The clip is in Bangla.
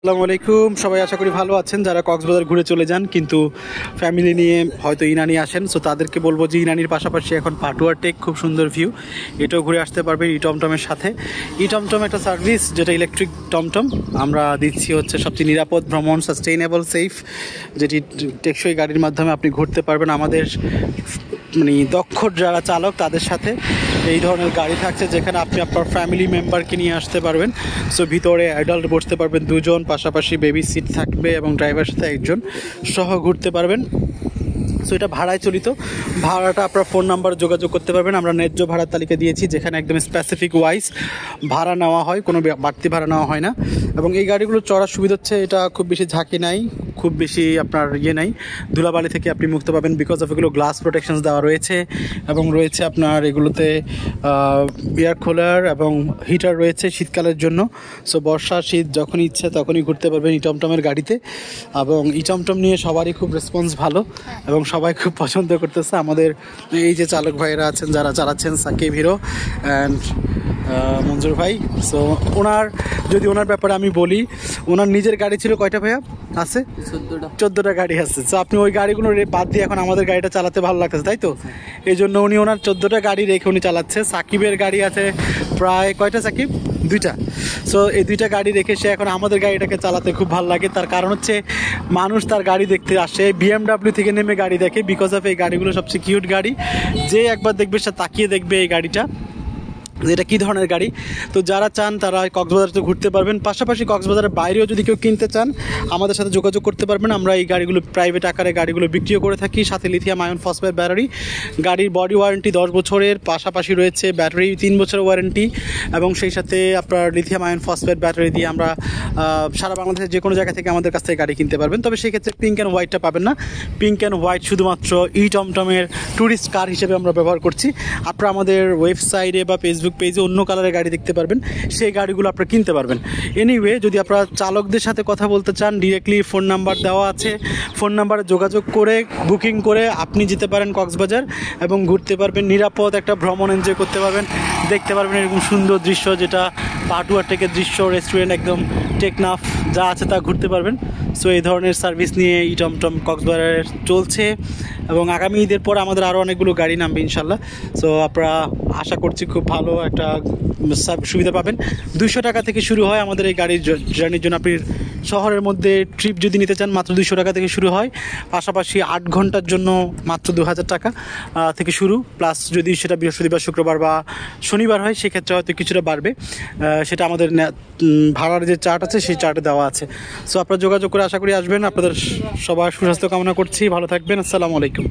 আসসালামু আলাইকুম, সবাই আশা করি ভালো আছেন। যারা কক্সবাজার ঘুরে চলে যান কিন্তু ফ্যামিলি নিয়ে হয়তো ইনানি আসেন, সো তাদেরকে বলবো যে ইনানির পাশাপাশি এখন পাটুয়া টেক খুব সুন্দর ভিউ, এটাও ঘুরে আসতে পারবে ইটমটমের সাথে। ইটমটম একটা সার্ভিস যেটা ইলেকট্রিক টমটম আমরা দিচ্ছি, হচ্ছে সবচেয়ে নিরাপদ ভ্রমণ, সাস্টেইনেবল, সেফ, যেটি টেকসই গাড়ির মাধ্যমে আপনি ঘুরতে পারবেন। আমাদের মানে দক্ষ যারা চালক তাদের সাথে এই ধরনের গাড়ি থাকছে যেখানে আপনি আপনার ফ্যামিলি মেম্বারকে নিয়ে আসতে পারবেন। সো ভিতরে অ্যাডাল্ট বসতে পারবেন দুজন, পাশাপাশি বেবি সিট থাকবে এবং ড্রাইভারের সাথে একজন সহ ঘুরতে পারবেন। সো এটা ভাড়ায় চলিত, ভাড়াটা আপনার ফোন নাম্বার যোগাযোগ করতে পারবেন। আমরা ন্যায্য ভাড়ার তালিকা দিয়েছি যেখানে একদম স্পেসিফিক ওয়াইজ ভাড়া নেওয়া হয়, কোনো বাড়তি ভাড়া নেওয়া হয় না। এবং এই গাড়িগুলো চড়ার সুবিধা হচ্ছে এটা খুব বেশি ঝাঁকি নাই, খুব বেশি আপনার নাই, ধুলাবালি থেকে আপনি মুক্ত পাবেন বিকজ অফ এগুলো গ্লাস প্রোটেকশনস দেওয়া রয়েছে এবং রয়েছে আপনার এগুলোতে এয়ার কুলার এবং হিটার রয়েছে শীতকালের জন্য। সো বর্ষা শীত যখনই ইচ্ছে তখনই ঘুরতে পারবেন ইটমটমের গাড়িতে। এবং ইটমটম নিয়ে সবারই খুব রেসপন্স ভালো এবং সবাই খুব পছন্দ করতেছে। আমাদের এই যে চালক ভাইরা আছেন যারা চালাচ্ছেন, সাকিব হিরো অ্যান্ড মঞ্জুর ভাই। সো ওনার ব্যাপারে আমি বলি, ওনার নিজের গাড়ি ছিল কয়টা ভাইয়া? আছে 14টা গাড়ি আছে। সো আপনি ওই গাড়িগুলো বাদ দিয়ে এখন আমাদের গাড়িটা চালাতে ভালো লাগতেছে, তাই তো? এই জন্য উনি ওনার 14টা গাড়ি রেখে উনি চালাচ্ছে। সাকিবের গাড়ি আছে প্রায় কয়টা সাকিব? 2টা। সো এই 2টা গাড়ি রেখে সে এখন আমাদের গাড়িটাকে চালাতে খুব ভালো লাগে। তার কারণ হচ্ছে মানুষ তার গাড়ি দেখতে আসে, BMW থেকে নেমে গাড়ি দেখে বিকজ অফ এই গাড়িগুলো সবচেয়ে কিউট গাড়ি। যে একবার দেখবে সে তাকিয়ে দেখবে এই গাড়িটা এটা কী ধরনের গাড়ি। তো যারা চান তারা কক্সবাজারে ঘুরতে পারবেন, পাশাপাশি কক্সবাজারের বাইরেও যদি কেউ কিনতে চান আমাদের সাথে যোগাযোগ করতে পারবেন। আমরা এই গাড়িগুলো প্রাইভেট আকারে গাড়িগুলো বিক্রিও করে থাকি, সাথে লিথিয়াম আয়ন ফসফেট ব্যাটারি। গাড়ির বডি ওয়ারেন্টি 10 বছরের, পাশাপাশি রয়েছে ব্যাটারি 3 বছরের ওয়ারেন্টি এবং সেই সাথে আপনার লিথিয়াম আয়ন ফসফেট ব্যাটারি দিয়ে আমরা সারা বাংলাদেশের যে কোনো জায়গা থেকে আমাদের কাছ থেকে গাড়ি কিনতে পারবেন। তবে সেক্ষেত্রে পিঙ্ক অ্যান্ড হোয়াইটটা পাবেন না। পিঙ্ক অ্যান্ড হোয়াইট শুধুমাত্র ইটমটমের ট্যুরিস্ট কার হিসেবে আমরা ব্যবহার করছি। আপনারা আমাদের ওয়েবসাইটে বা ফেসবুক পেজে অন্য কালারের গাড়ি দেখতে পারবেন, সেই গাড়িগুলো আপনারা কিনতে পারবেন। এনিওয়ে, যদি আপনারা চালকদের সাথে কথা বলতে চান ডিরেক্টলি ফোন নাম্বার দেওয়া আছে, ফোন নাম্বারে যোগাযোগ করে বুকিং করে আপনি যেতে পারেন কক্সবাজার এবং ঘুরতে পারবেন, নিরাপদ একটা ভ্রমণ এনজয় করতে পারবেন, দেখতে পারবেন এরকম সুন্দর দৃশ্য যেটা পাটুয়া টেকের দৃশ্য, রেস্টুরেন্ট একদম টেকনাফ যা আছে তা ঘুরতে পারবেন। সো এই ধরনের সার্ভিস নিয়ে ইটমটম কক্সবাজারে চলছে এবং আগামী ঈদের পর আমাদের আরও অনেকগুলো গাড়ি নামবে ইনশাল্লাহ। সো আপনারা আশা করছি খুব ভালো একটা সুবিধা পাবেন। 200 টাকা থেকে শুরু হয় আমাদের এই গাড়ির জার্নির জন্য। আপনি শহরের মধ্যে ট্রিপ যদি নিতে চান মাত্র 200 টাকা থেকে শুরু হয়, পাশাপাশি 8 ঘন্টার জন্য মাত্র 2000 টাকা থেকে শুরু, প্লাস যদি সেটা বৃহস্পতিবার, শুক্রবার বা শনিবার হয় সেক্ষেত্রে হয়তো কিছুটা বাড়বে। সেটা আমাদের ভাড়ার যে চার্ট আছে সেই চার্টে দেওয়া আছে। সো আপনারা যোগাযোগ করে আশা করি আসবেন। আপনাদের সবার সুস্বাস্থ্য কামনা করছি, ভালো থাকবেন। আসসালামু আলাইকুম।